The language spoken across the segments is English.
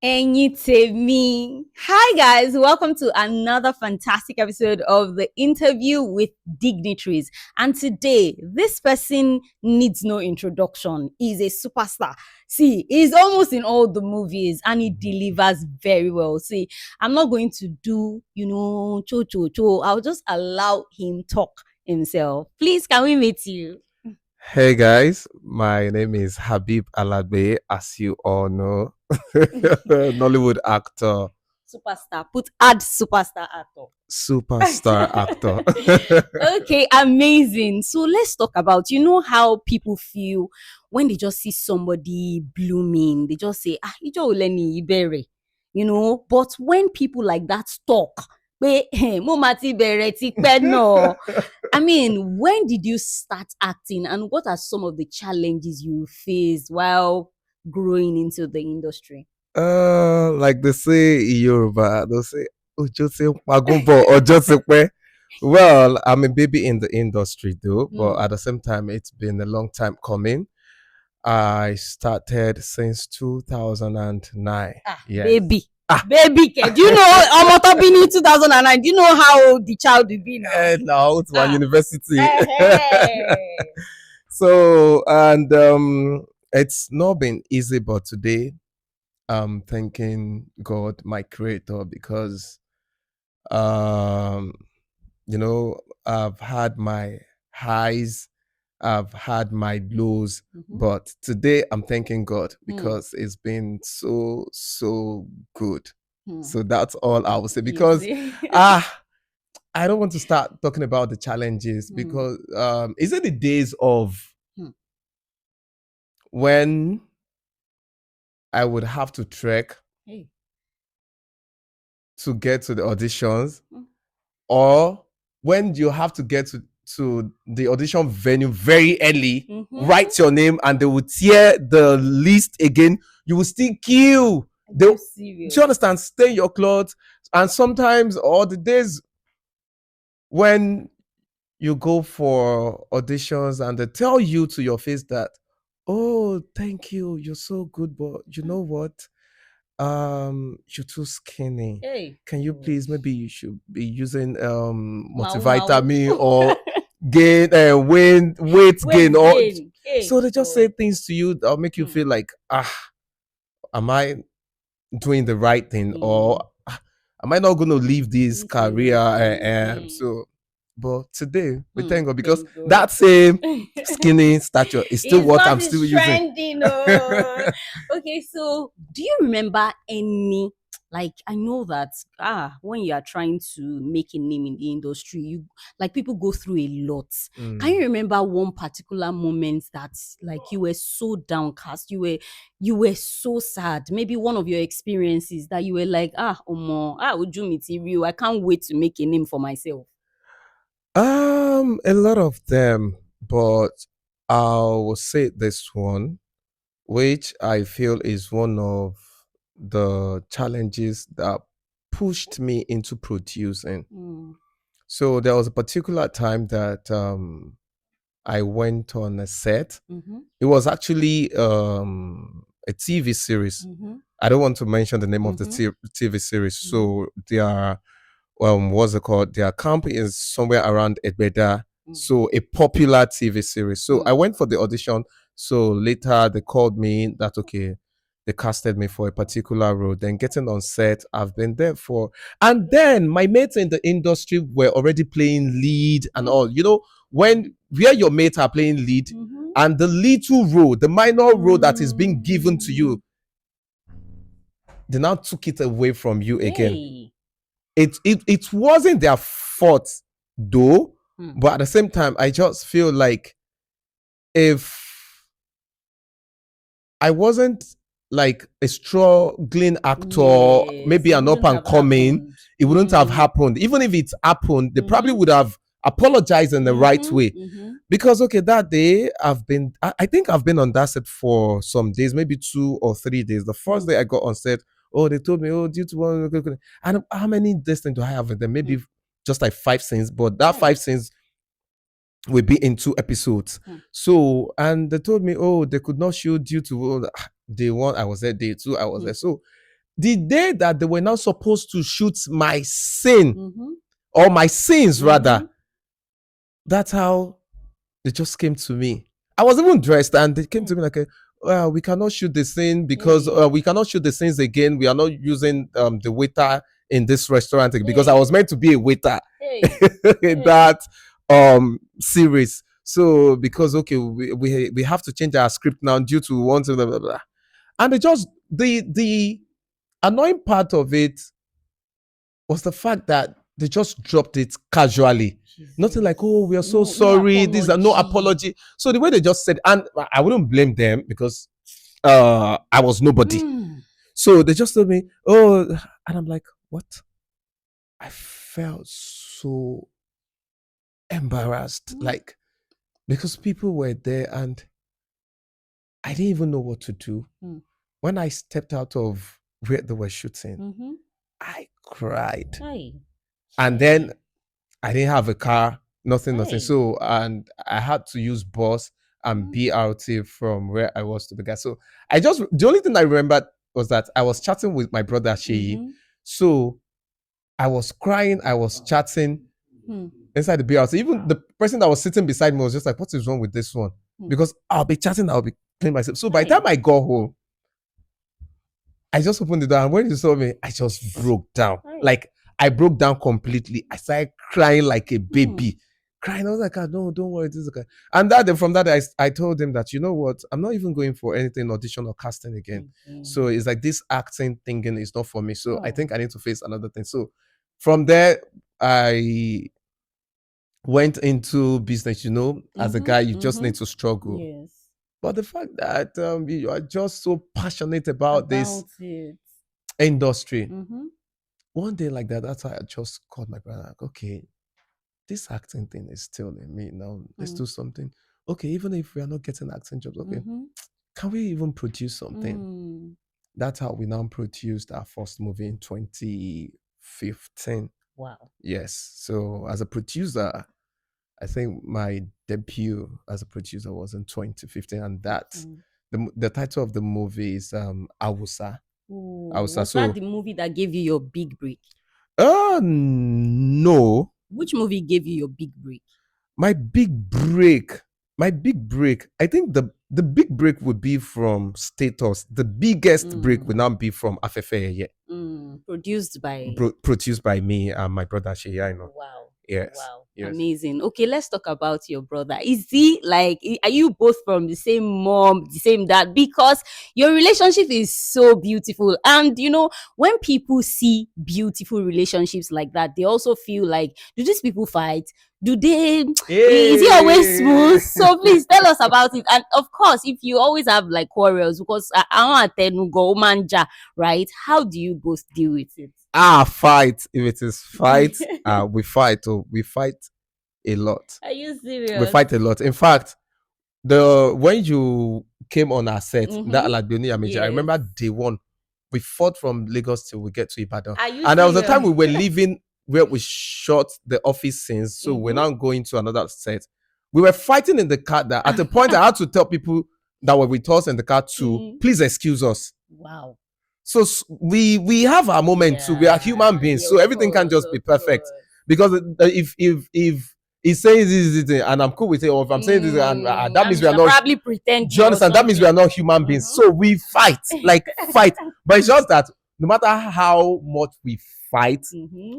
Me. Hi guys, welcome to another fantastic episode of the interview with dignitaries. And today, this person needs no introduction. He's a superstar. See, he's almost in all the movies and he delivers very well. See, I'm not going to do, cho. I'll just allow him talk himself. Please, can we meet you? Hey guys, my name is Habeeb Alagbe, as you all know, Nollywood actor, Add superstar actor. superstar actor. Okay, amazing. So let's talk about, how people feel when they just see somebody blooming. They just say, ijo oleni ibere, but when people like that talk, mo ma ti bẹ̀rẹ̀ tipẹ́ náà. I mean, when did you start acting and what are some of the challenges you faced while growing into the industry? Like they say in Yoruba, they'll say, "Ojo ti ń pagúnbọ̀, ọjọ́ ti pẹ́." Well, I'm a baby in the industry though, but at the same time, it's been a long time coming. I started since 2009. Yes. Baby, do you know Omotobi in 2009? Do you know how old the child will be now? Now it's my university. So, and it's not been easy, but today I'm thanking God, my creator, because I've had my highs, I've had my lows, but today I'm thanking God because it's been so good. So that's all I will say, because I don't want to start talking about the challenges because is it the days of when I would have to trek to get to the auditions, or when you have to get to the audition venue very early, write your name, and they will tear the list again. You will still queue. Do you understand? Stay in your clothes. And sometimes, or the days when you go for auditions and they tell you to your face that, "Oh, thank you, you're so good, but you know what? You're too skinny. Hey. Can you please, maybe you should be using multivitamin or gain weight gain, or hey. So they just say things to you that'll make you feel like, am I doing the right thing, or am I not going to leave this career?" So, but today we thank God, because that same skinny stature is still what I'm still using. Okay, so do you remember any, like, I know that when you are trying to make a name in the industry, people go through a lot. Can you remember one particular moment that, like, you were so downcast, you were so sad, maybe one of your experiences that you were like, Oju I can't wait to make a name for myself? A lot of them, but I will say this one, which I feel is one of the challenges that pushed me into producing. So there was a particular time that I went on a set. It was actually a TV series. I don't want to mention the name of the TV series. So they are, what's it called? Their camp is somewhere around Edbeda. So a popular TV series. So I went for the audition. So later they called me that, okay, they casted me for a particular role. Then getting on set, I've been there for, and then my mates in the industry were already playing lead and all. You know, when where your mates are playing lead, and the little role, the minor role that is being given to you, they now took it away from you again. It wasn't their fault though, but at the same time, I just feel like if I wasn't like a struggling actor, maybe an up and coming, it wouldn't have happened. Even if it's happened, they probably would have apologized in the right way. Because okay, that day I think I've been on that set for some days, maybe 2 or 3 days. The first day I got on set, they told me, due to one, and how many days do I have with them? Maybe just like 5 scenes, but that 5 scenes will be in 2 episodes. So, and they told me, they could not shoot due to day 1 I was there, day 2 I was there. So the day that they were now supposed to shoot my scene, Mm-hmm. or my scenes rather, Mm-hmm. that's how they just came to me. I was even dressed, and they came to me like, well, we cannot shoot the scene because we cannot shoot the scenes again. We are not using the waiter in this restaurant because I was meant to be a waiter in that series. So because okay, we have to change our script now due to one thing, blah, blah, blah. And it just the annoying part of it was the fact that they just dropped it casually. Jesus. Nothing like, oh, we are so No sorry. These are no apology. So the way they just said, and I wouldn't blame them because I was nobody. So they just told me, oh, and I'm like, what? I felt so embarrassed, like, because people were there and I didn't even know what to do. When I stepped out of where they were shooting, I cried. And then I didn't have a car, nothing. So, and I had to use bus and BRT from where I was to the gas. So the only thing I remembered was that I was chatting with my brother Sheyi. So I was crying, I was chatting inside the BRT. Even the person that was sitting beside me was just like, what is wrong with this one? Because I'll be chatting, I'll be cleaning myself. So by the time I got home, I just opened the door, and when you saw me, I just broke down. Like, I broke down completely. I started crying like a baby. Crying. I was like, no, don't worry. This is okay. And from that, I told him that, you know what? I'm not even going for anything, audition or casting again. So it's like this acting thinking is not for me. So I think I need to face another thing. So from there, I went into business, as a guy, you just need to struggle. Yes. But the fact that you are just so passionate about this industry, one day like that, that's why I just called my brother, like, okay, this acting thing is still in me now. Let's do something. Okay, even if we are not getting acting jobs, okay, can we even produce something? That's how we now produced our first movie in 2015. Wow. Yes. So as a producer, I think my debut as a producer was in 2015, and that's the title of the movie is Awusa. Was that the movie that gave you your big break? No. Which movie gave you your big break? My big break. I think the big break would be from Status. The biggest break would now be from Afefe. Produced by me and my brother Sheya. Wow. Yes. Wow. Yes. Amazing. Okay, let's talk about your brother. Is he like, are you both from the same mom, the same dad? Because your relationship is so beautiful. And when people see beautiful relationships like that, they also feel like, do these people fight? Do they, is it always smooth? So please tell us about it. And of course, if you always have like quarrels, because I want to go manja, right? How do you both deal with it? Fight. If it is fight, we fight. We fight a lot. Are you serious? We fight a lot. In fact, when you came on our set, that Alagbe Major, I remember day one, we fought from Lagos till we get to Ibadan. And there was a time we were leaving where we shot the office scenes. So we're now going to another set. We were fighting in the car. That at a point I had to tell people that were with us in the car to please excuse us. Wow. So we have our moment too. We are human beings, so everything can't just be perfect. Because if he says this and I'm cool with it, or if I'm saying this and that means we are not probably pretending. Do you understand? That means we are not human beings. So we fight, fight. But it's just that no matter how much we fight,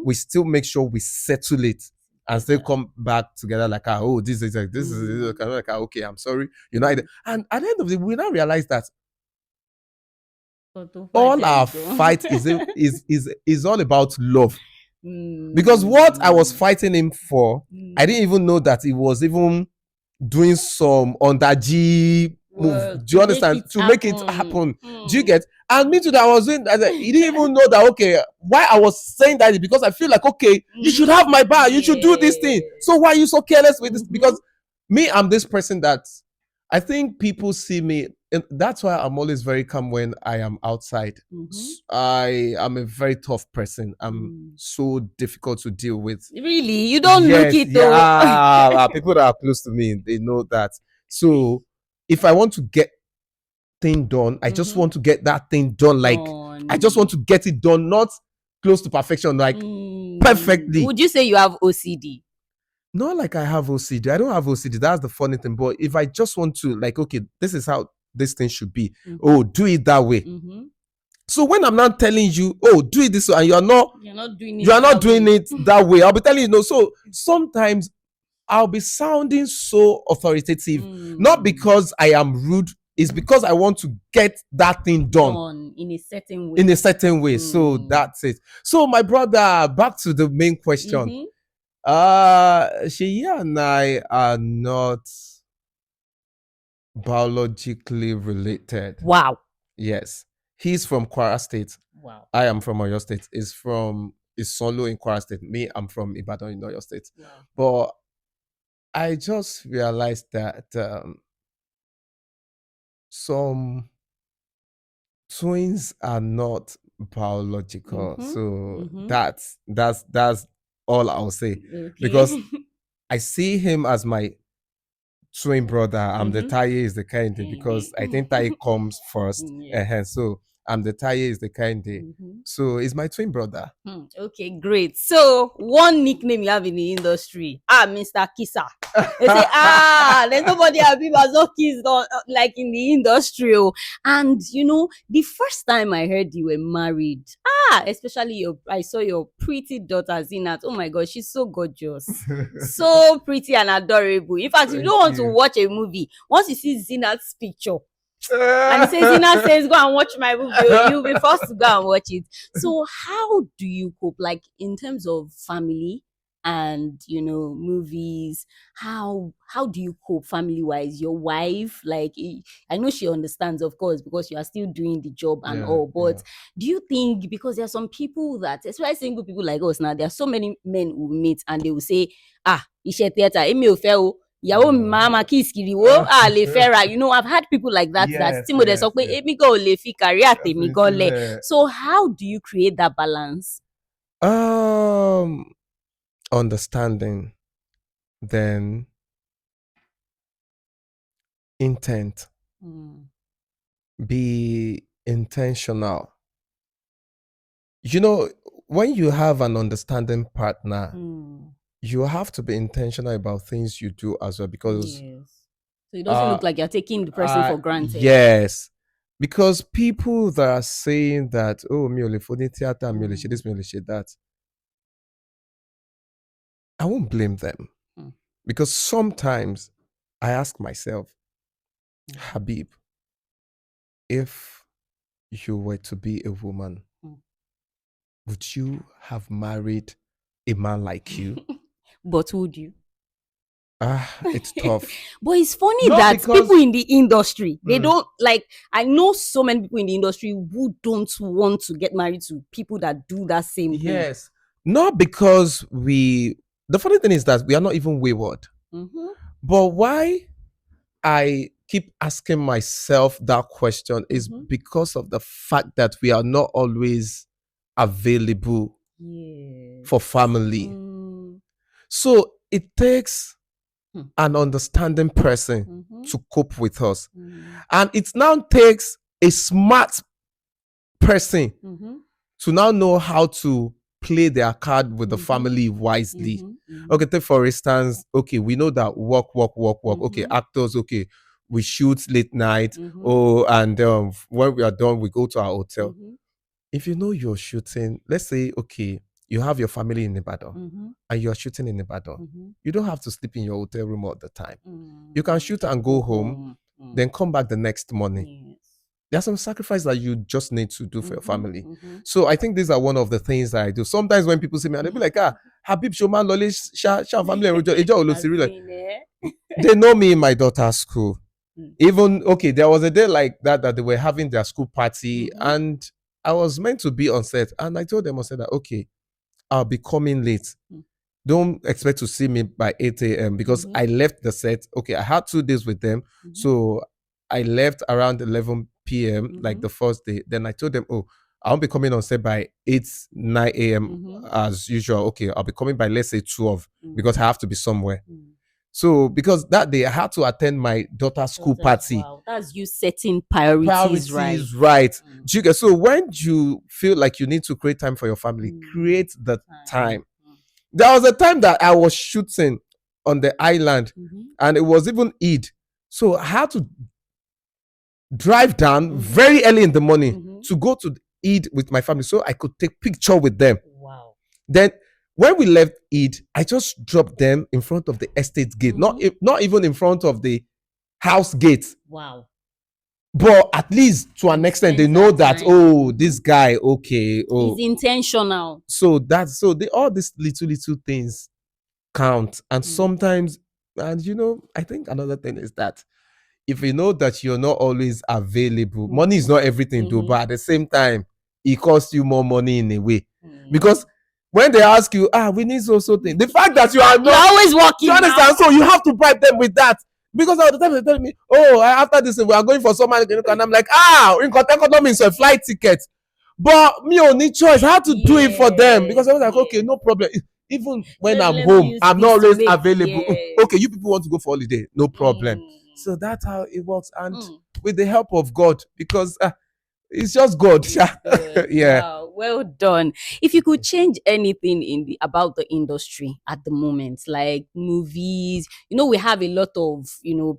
we still make sure we settle it and still come back together like, this is like, okay, I'm sorry. And at the end of the day, we now realize that all our fight is all about love. Because what I was fighting him for, I didn't even know that he was even doing some underg move. Do you understand? To make it happen. Do you get? And me too, that I was doing that. He didn't even know that, okay, why I was saying that is because I feel like, okay, you should have my back, you should do this thing. So why are you so careless with this? Because me, I'm this person that I think people see me, and that's why I'm always very calm when I am outside. I am a very tough person. I'm so difficult to deal with. Really? You don't look it though. Yeah, people that are close to me, they know that. So if I want to get thing done, I just want to get that thing done like I just want to get it done, not close to perfection, like perfectly. Would you say you have OCD? Not like I have OCD. I don't have OCD. That's the funny thing. But if I just want to, like, okay, this is how this thing should be. Oh, do it that way. So when I'm not telling you, oh, do it this way, and you're not doing it. You are not doing it that way. I'll be telling you, no. So sometimes I'll be sounding so authoritative, not because I am rude. It's because I want to get that thing done in a certain way. In a certain way. So that's it. So my brother, back to the main question. Sheyi and I are not biologically related. Wow. Yes. He's from Kwara State. Wow. I am from Oyo State. Is Solo in Kwara State. Me, I'm from Ibadan in Oyo State. Wow. But I just realized that some twins are not biological. So that's all I'll say. Okay. Because I see him as my twin brother. I'm the Taye is the kind because I think Taye comes first. So I'm the Taye is the kind. So he's my twin brother. Okay, great. So one nickname you have in the industry, Mr. Kisser. They say, there's nobody Habeeb has not kissed on, like in the industry. And you know, the first time I heard you were married, especially I saw your pretty daughter Zinat. Oh my God, she's so gorgeous, so pretty and adorable. In fact, if you don't want to watch a movie, once you see Zinat's picture, and it says Zina says go and watch my movie, you'll be forced to go and watch it. So how do you cope, like in terms of family and movies? How do you cope family wise? Your wife, like, I know she understands, of course, because you are still doing the job and all, but do you think, because there are some people that, especially single people like us now, there are so many men who meet and they will say, iṣẹ́ theater èmi ò fẹ́ o, ìyàwó mi máa ma kiss kiri wo lè fẹ́ra. I've had people like that tí mo dẹ̀ sọ pé èmi gan ò lè fi career tèmi gan lẹ̀. So how do you create that balance? Understanding, then intent. Be intentional. When you have an understanding partner, you have to be intentional about things you do as well, because so it doesn't look like you're taking the person for granted. Yes, because people that are saying that, oh, mi ò lè fò ní theater, mi ò lè ṣe this, mi ò lè ṣe that, I won't blame them. Because sometimes I ask myself, Habeeb, if you were to be a woman, would you have married a man like you? But would you? It's tough. But it's funny that people in the industry, they don't, like, I know so many people in the industry who don't want to get married to people that do that same thing. Yes. Not because the funny thing is that we are not even wayward. But why I keep asking myself that question is because of the fact that we are not always available for family. So it takes an understanding person to cope with us. And it now takes a smart person to now know how to play their card with the family wisely. Okay, take for instance, okay, we know that work. Okay, actors, okay, we shoot late night. And when we are done, we go to our hotel. If you know you're shooting, let's say, okay, you have your family in Ibadan and you're shooting in Ibadan. You don't have to sleep in your hotel room all the time. You can shoot and go home, then come back the next morning. There are some sacrifices that you just need to do for your family. So I think these are one of the things that I do. Sometimes when people see me, and they'll be like, Habeeb Showman, family. They know me in my daughter's school. Even, okay, there was a day like that they were having their school party and I was meant to be on set. And I told them, I said that, okay, I'll be coming late. Don't expect to see me by 8 a.m. because I left the set. Okay, I had 2 days with them. So I left around 11 p.m. like the first day. Then I told them, oh, I won't be coming on set by 9 a.m. as usual. Okay, I'll be coming by, let's say, 12 because I have to be somewhere. So because that day I had to attend my daughter's school party. Wow, that's you setting priorities right. Priorities, right? Do you get? So when you feel like you need to create time for your family, create the time. There was a time that I was shooting on the island, and it was even Eid. So I had to drive down very early in the morning to go to Eid with my family so I could take picture with them. Wow. Then when we left Eid, I just dropped them in front of the estate gate, not even in front of the house gate. Wow. But at least to an extent, they know that this guy, okay, he's intentional. So that's all these little things count. And sometimes, and I think another thing is that if you know that you're not always available, money is not everything, though, but at the same time, it costs you more money in a way. Because when they ask you, we need so thing, the fact that you're always working, you understand? So you have to bribe them with that. Because all the time they tell me, after this we are going for summer, and I'm like, in economy is a flight ticket. But me only choice, I have to do it for them because I was like, okay, no problem. Even when I'm home, I'm not always available. Okay, you people want to go for holiday, no problem. So that's how it works, and with the help of God, because it's just God. Yeah. Wow, well done. If you could change anything about the industry at the moment, like movies, we have a lot of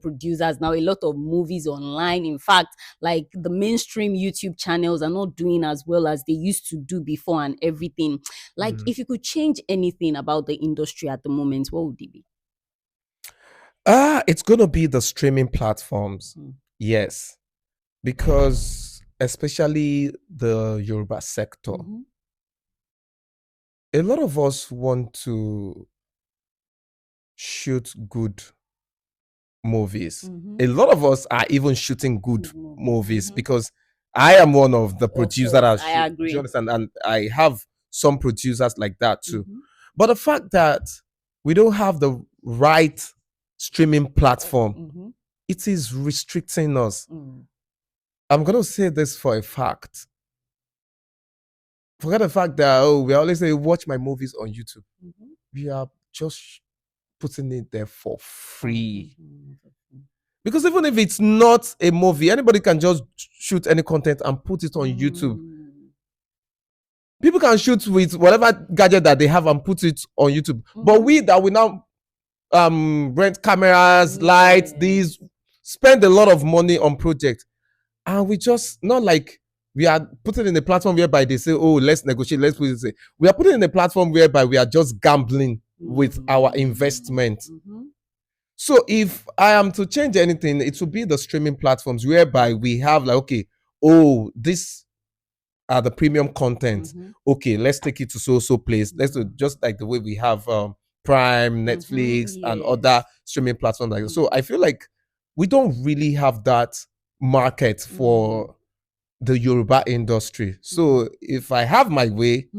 producers now, a lot of movies online. In fact, like the mainstream YouTube channels are not doing as well as they used to do before and everything. Like, if you could change anything about the industry at the moment, what would it be? It's gonna be the streaming platforms. Yes, because especially the Yoruba sector, a lot of us want to shoot good movies. A lot of us are even shooting good movies because I am one of the producers that I agree. Do you understand? And I have some producers like that too. But the fact that we don't have the right streaming platform, it is restricting us. I'm going to say this for a fact. Forget the fact that, we always say, watch my movies on YouTube. We are just putting it there for free. Because even if it's not a movie, anybody can just shoot any content and put it on YouTube. People can shoot with whatever gadget that they have and put it on YouTube. But we that we now rent cameras, lights, these spend a lot of money on projects. And we just not like we are putting in a platform whereby they say, let's negotiate, let's put it. We are putting in a platform whereby we are just gambling with our investment. So if I am to change anything, it will be the streaming platforms whereby we have like, okay, this are the premium content. Okay, let's take it to so place. Let's do just like the way we have Prime, Netflix, and other streaming platforms like that. So I feel like we don't really have that market for the Yoruba industry. So if I have my way,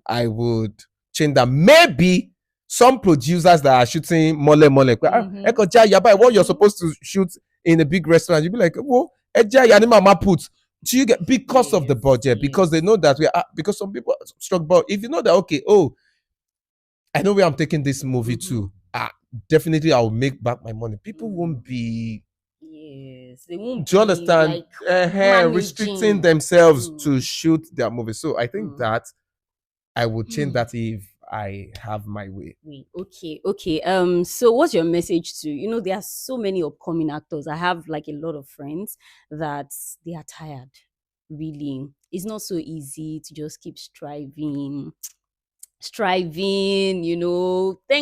I would change that. Maybe some producers that are shooting mole, what you're supposed to shoot in a big restaurant, you'll be like, put. Do you get because of the budget? Because they know that because some people struggle. But if you know that, okay, I know where I'm taking this movie to, definitely I'll make back my money. People won't be they won't. Do you understand? Like restricting themselves to shoot their movie. So I think that I would change that if I have my way. Okay. So what's your message to, there are so many upcoming actors. I have like a lot of friends that they are tired. Really, it's not so easy to just keep striving. Thank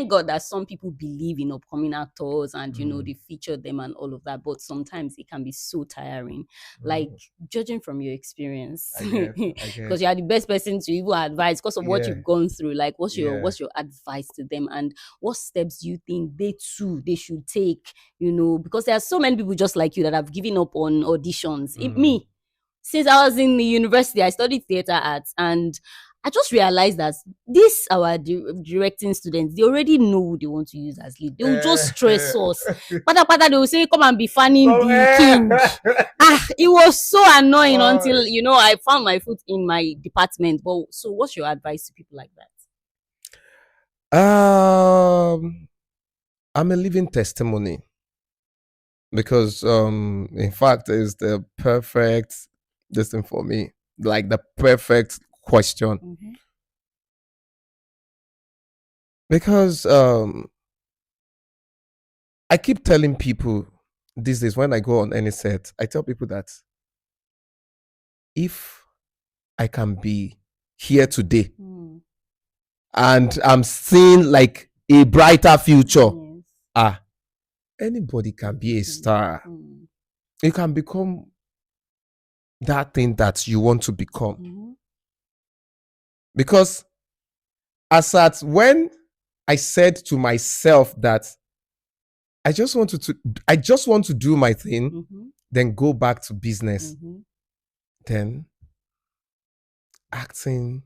God that some people believe in upcoming actors and they feature them and all of that, but sometimes it can be so tiring. Like, judging from your experience, because you are the best person to even advise because of what you've gone through. Like, what's your advice to them, and what steps do you think they should take, because there are so many people just like you that have given up on auditions. Me, since I was in the university, I studied theater arts, and I just realized that our directing students, they already know who they want to use as lead. They will just stress us. Pada, they will say, come and be fanning the king. It was so annoying until, I found my foot in my department. But so what's your advice to people like that? I'm a living testimony because in fact it's the perfect this thing for me, like the perfect question. Mm-hmm. Because I keep telling people these days when I go on any set, I tell people that if I can be here today Mm. and I'm seeing like a brighter future, Yes. ah, anybody can be a star. Mm. You can become that thing that you want to become. Mm-hmm. Because as at when I said to myself that I just want to do my thing, Mm-hmm. then go back to business. Mm-hmm. Then acting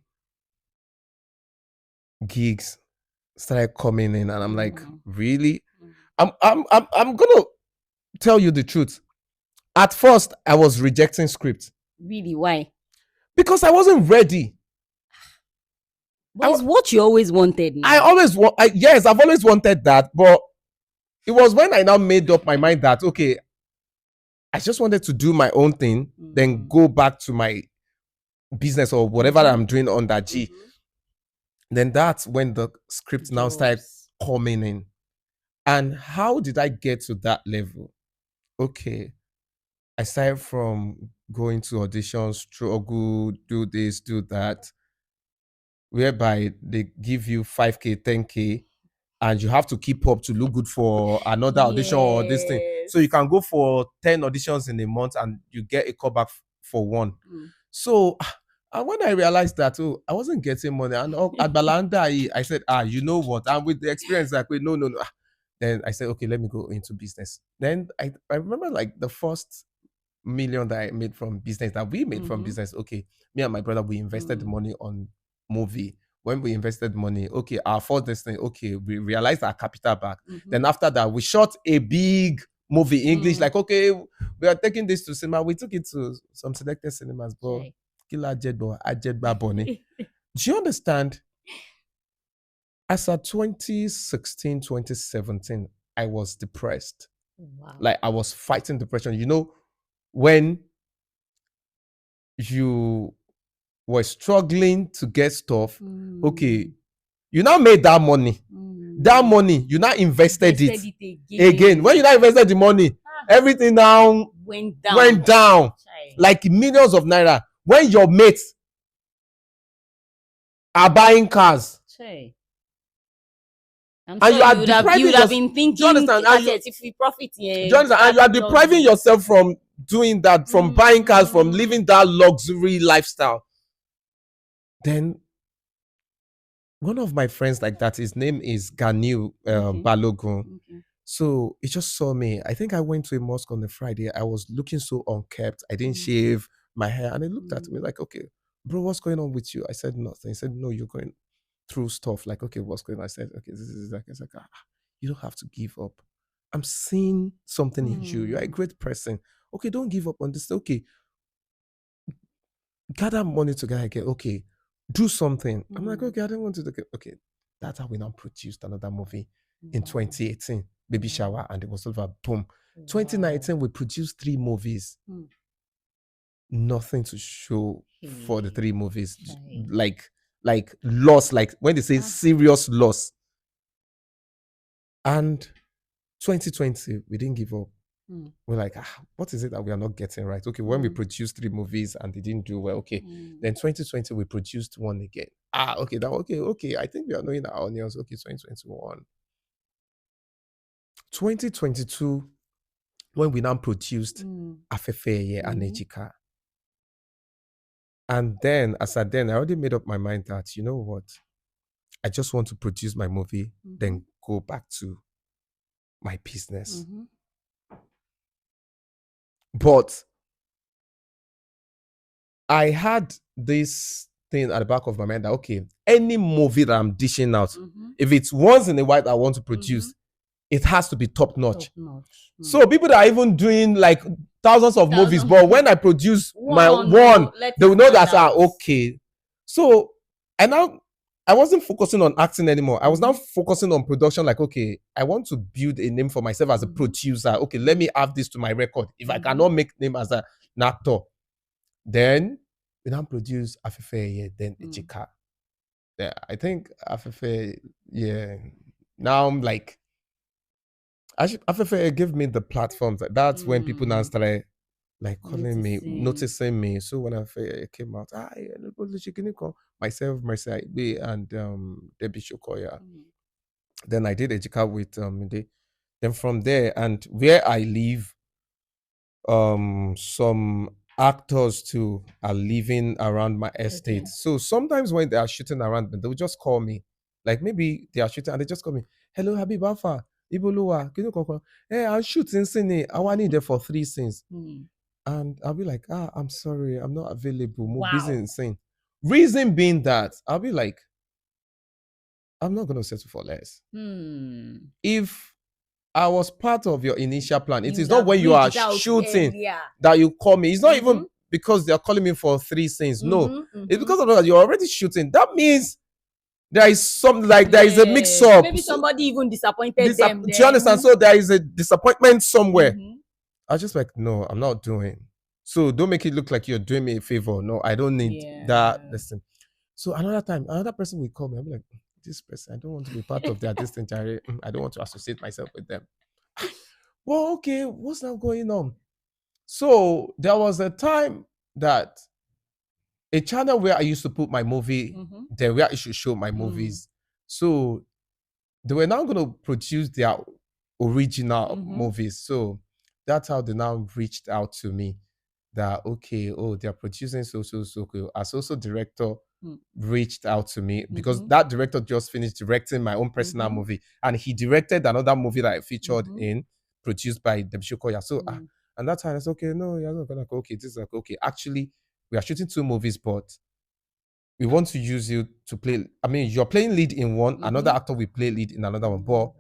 gigs started coming in, and I'm like, Mm. really? Mm. I'm gonna tell you the truth. At first, I was rejecting scripts Really? Why? because I wasn't ready. But it's what you always wanted I now. always want, yes, I've always wanted that, but it was when I now made up my mind that okay, I just wanted to do my own thing, then go back to my business or whatever I'm doing under G. Mm-hmm. Then that's when the script now started Jobs. coming in. And how did I get to that level? Okay, I started from going to auditions, struggle, do this, do that, whereby they give you 5K, 10K, and you have to keep up to look good for another audition or this thing. So you can go for 10 auditions in a month and you get a callback for one. Mm. So and when I realized that, oh, I wasn't getting money, and at Balanda, I said, you know what? And with the experience, like, wait, no, no, no. Then I said, okay, let me go into business. Then I remember like the first million that I made from business, that we made from business. Okay, me and my brother, we invested the money on movie. When we invested money, okay, our first destiny, okay, we realized our capital back. Then after that, we shot a big movie English, like, okay, we are taking this to cinema. We took it to some selected cinemas, but Chai. Killer Jedbo, Ajedba Bonnie. Do you understand? As at 2016, 2017, I was depressed. Wow. Like I was fighting depression. You know, when you were struggling to get stuff, okay, you now made that money. That money, you now invested it again. When you now invested the money, everything now went down. Chai. Like millions of naira. When your mates are buying cars, Chai. I'm and sure you are you would have depriving been do thinking, you understand? And you, if we profit do you understand? And you are start depriving jogging. yourself from doing that, from buying cars, from living that luxury lifestyle. Then one of my friends like that, his name is Ganil Balogun. Okay. So he just saw me. I think I went to a mosque on a Friday. I was looking so unkept. I didn't shave my hair. And he looked at me like, okay, bro, what's going on with you? I said nothing. He said, no, you're going through stuff. Like, okay, what's going on? I said, okay, this is like, it's like, you don't have to give up. I'm seeing something in you. You're a great person. Okay, don't give up on this. Okay, gather money together again. Okay, do something. I'm like, okay, I don't want to do it. Okay, that's how we now produced another movie in 2018, Baby Shower, and it was over. Boom. 2019, we produced 3 movies. Nothing to show for the 3 movies. Like loss, like when they say serious loss. And 2020, we didn't give up. We're like, what is it that we are not getting right? Okay, when we produced 3 movies and they didn't do well, okay. Then 2020, we produced one again. Okay, okay. I think we are knowing our onions. Okay, 2021. 2022, when we now produced Afefeye and Ejika. And then, as at then, I already made up my mind that, you know what? I just want to produce my movie, then go back to my business. But I had this thing at the back of my mind that, okay, any movie that I'm dishing out, if it's once in a while I want to produce, it has to be top notch. So people that are even doing like thousands of movies, but when I produce my one, they will know that, okay. So, and now I wasn't focusing on acting anymore. I was now Mhm. focusing on production. Like, okay, I want to build a name for myself as a producer. Okay, let me add this to my record. If I cannot make name as an actor, then we now produce Afefe, then Ejika. Yeah, I think Afefe, yeah. Now I'm like, Afefe gave me the platforms. That's when people now started like calling me, noticing me. So when Afefe came out, myself, Mercy Aigbe, and Debbie Shokoya. Then I did Ejika with then from there, and where I live, some actors too are living around my estate. So sometimes when they are shooting around me, they'll just call me. Like maybe they are shooting and they just call me, hello, Habib Alpha, Iboluwa, hey, I'm shooting scene. I want it there for 3 scenes. And I'll be like, I'm sorry, I'm not available. More busy in scene. Reason being that I'll be like, I'm not gonna settle for less. If I was part of your initial plan, it is not when you are shooting that you call me. It's not even because they are calling me for 3 scenes. No, it's because of that you're already shooting. That means there is something like there is a mix up. Maybe somebody even disappointed them. Do you understand? So there is a disappointment somewhere. I was just like, no, I'm not doing. So don't make it look like you're doing me a favor. No, I don't need that. Listen. So another time, another person will call me. I'm like, this person, I don't want to be part of their distance. I don't want to associate myself with them. Well, okay, what's now going on? So there was a time that a channel where I used to put my movie, there where I should show my movies. So they were now going to produce their original movies. So that's how they now reached out to me that, okay, they're producing so cool. As also director reached out to me because that director just finished directing my own personal movie, and he directed another movie that I featured in, produced by Debbie Shokoya. So and that time I said, okay, no, you're not gonna go. Okay, this is like, okay, actually we are shooting 2 movies, but we want to use you to play. I mean, you're playing lead in one, another actor will play lead in another one. But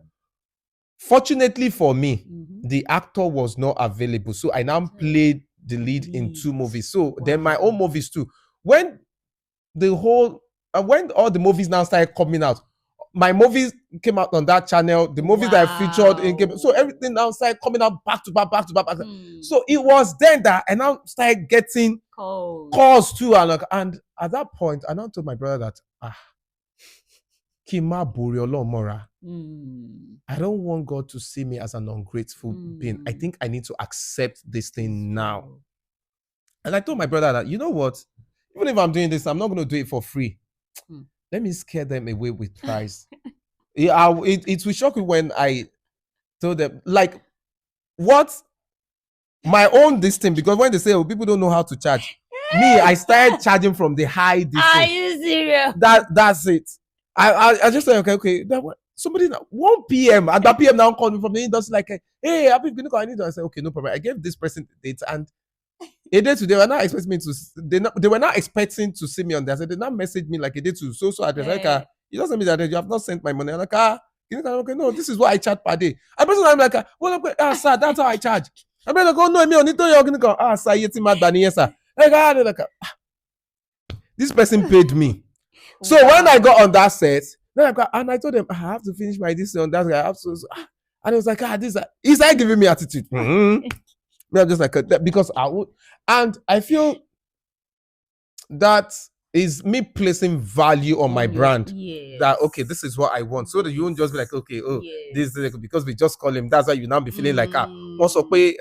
fortunately for me, the actor was not available. So I now played the lead in 2 movies. So then my own movies too. When when all the movies now started coming out, my movies came out on that channel. The movies that I featured in so everything now started coming out back to back. So it was then that I now started getting calls too. And at that point, I now told my brother that Kima Buriolo Mora. I don't want God to see me as an ungrateful being. I think I need to accept this thing now. And I told my brother that, you know what? Even if I'm doing this, I'm not going to do it for free. Let me scare them away with price. It will shock you when I told them, like, what? My own this thing, because when they say, people don't know how to charge. Me, I started charging from the high this Are thing. you serious? That's it. I just said, okay. Somebody 1 p.m. at that PM now called me from the industry like, hey, I need to. I said, okay, no problem. I gave this person the date, and a day today, they were not expecting me to. They were not expecting to see me on there. So they now messaged me like a day to so address. Like, you just send me that you have not sent my money. I'm like, okay, no, this is what I charge per day. And person, I'm like, well, sir, that's how I charge. I'm like, oh no, me only to you're gonna go. Sir, you mad than yes, sir. Like, this person paid me. So when I got on that set, then I told them I have to finish my this on that. I have to, and it was like, this is that giving me attitude? I'm just like because I would, and I feel that is me placing value on my brand. That okay, this is what I want, so that you won't just be like, okay, this is because we just call him. That's why you now be feeling like also pay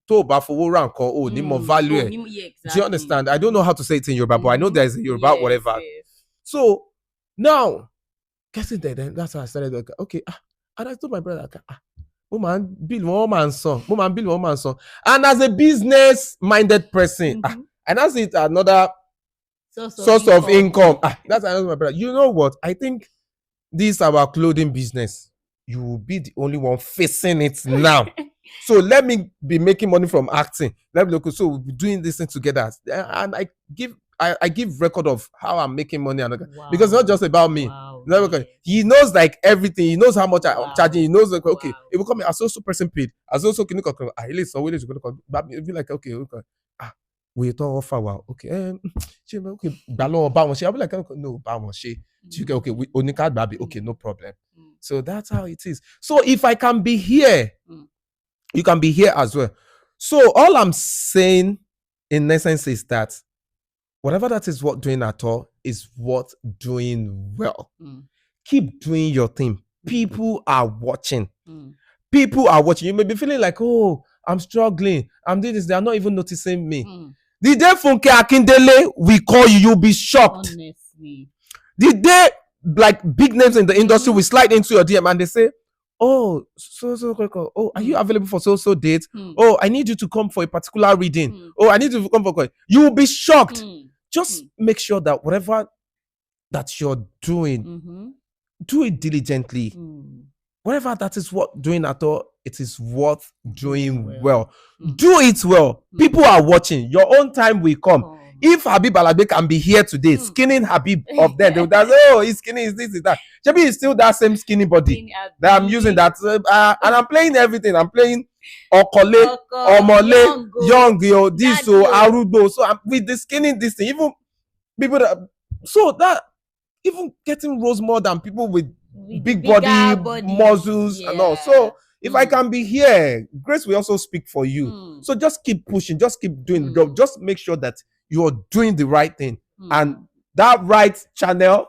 tó bá fowó ra nǹkan ní more value. Do you understand? I don't know how to say it in Yoruba, but I know there's a Yoruba whatever. So now, getting there, then that's how I started. Like, okay, and I told my brother, woman, bill one man son. And as a business-minded person, and that's it, another source of income. That's another my brother. You know what? I think this our clothing business. You will be the only one facing it now. So let me be making money from acting. Let me look. So we'll be doing this thing together. And I give record of how I'm making money, because it's not just about me. He knows like everything. He knows how much I'm charging. He knows like, okay, it will come as also person paid. As also can you at least so it be like okay. we don't offer our okay, okay, I'll be like, no, okay, we only card baby, okay, no problem. So that's how it is. So if I can be here, you can be here as well. So all I'm saying in essence is that whatever that is what doing at all is what doing well. Keep doing your thing. People are watching. People are watching. You may be feeling like, oh, I'm struggling. I'm doing this. They are not even noticing me. The day Funke Akindele we call you, you'll be shocked. Honestly. The day like big names in the industry will slide into your DM and they say, oh, oh, are you available for so date? Oh, I need you to come for a particular reading. Oh, I need you to come for. You will be shocked. Just make sure that whatever that you're doing, do it diligently. Whatever that is what doing at all, it is worth doing well. Do it well. People are watching. Your own time will come. If Habeeb Alagbe can be here today, skinning Habeeb of them, they will say, oh, he's skinny, is this, is that. Maybe it's still that same skinny body that I'm using that. And I'm playing everything. I'm playing Okole, Omole, Young, this, so Arudo. So I'm with the skinny, this thing. Even people that, so that, even getting rose more than people with big body muscles and all. So if I can be here, grace will also speak for you. So just keep pushing, just keep doing the job. Just make sure that you're doing the right thing, and that right channel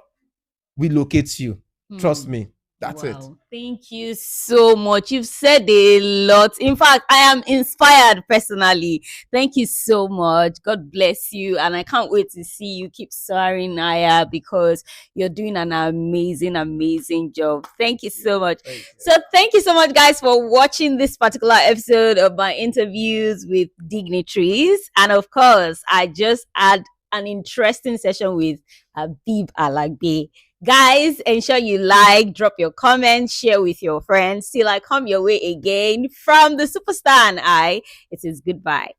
will locate you. Trust me. That's it. Thank you so much. You've said a lot. In fact, I am inspired personally. Thank you so much. God bless you. And I can't wait to see you keep soaring higher, because you're doing an amazing, amazing job. Thank you so much. So thank you so much, guys, for watching this particular episode of my interviews with dignitaries. And of course, I just had an interesting session with Habeeb Alagbe. Guys, ensure you like, drop your comments, share with your friends. Till I come your way again from the superstar and I, it is goodbye.